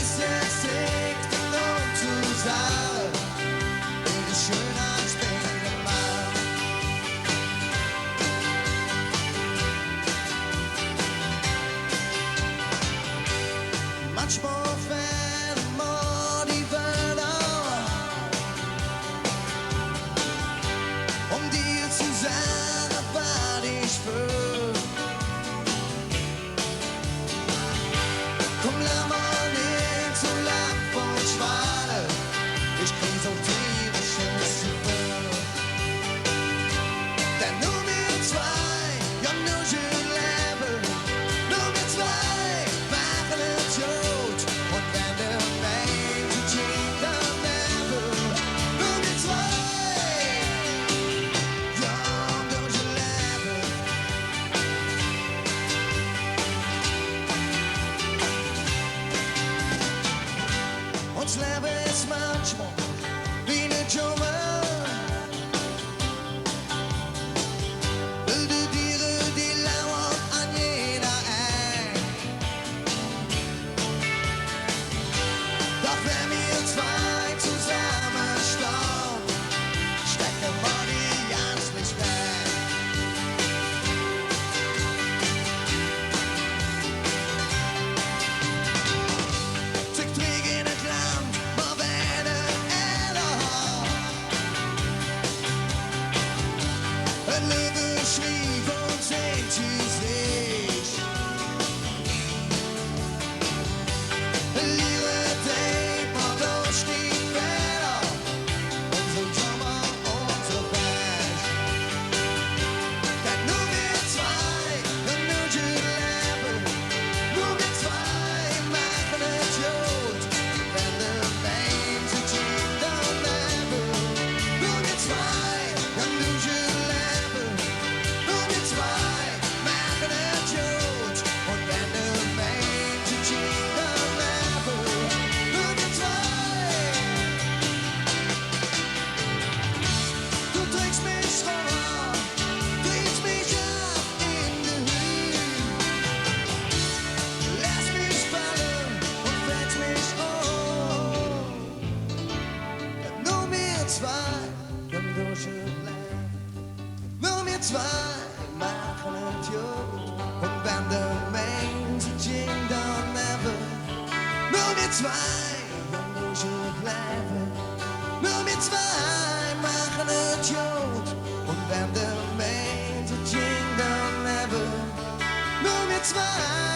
ist jetzt dicht und zusammen, in der Schönheit später mal. Manchmal fällt mir die Welt auf, um dir zu sagen, was ich will. Komm, lass mal nicht so lang von Schwale, ich krieg so tierisches Gefühl. Denn nur wir zwei, ja nur schön leben, nur wir zwei machen es gut. Und wenn der Mensch sich in der Nebel, nur wir zwei, ja nur schön leben. Ons leven is manchmal wie eine Dschungel. Wilde Tiere, die lauern an jeder Ecke. Doch wenn wir zwei zusammenstehen, stecken wir die ganz nicht weg. Zich terug in het land, maar werden älter. Een leven schrieb und singt sich. Liebe denkt man durch die Wälder, unser Sommer, unser Fest. Denn nur wir zwei, nur schön leben, nur wir zwei machen es gut. Wenn der Mensch sich in der Nebel, nur wir zwei, nur schön leben, nur wir zwei machen es gut. Und wenn der Mensch sich in der Nebel, nur wir zwei, du trägst mich runter, drehst mich ab in die Höhe. Lass mich fallen und fetz mich um. Nur wir zwei können durchbleiben. Nur wir zwei machen es gut. Und wenn der Mensch sich in der Nebel, nur wir zwei können durchbleiben. Nur wir zwei machen es gut. Und wenn der Mensch sich in der Nebel, nur wir zwei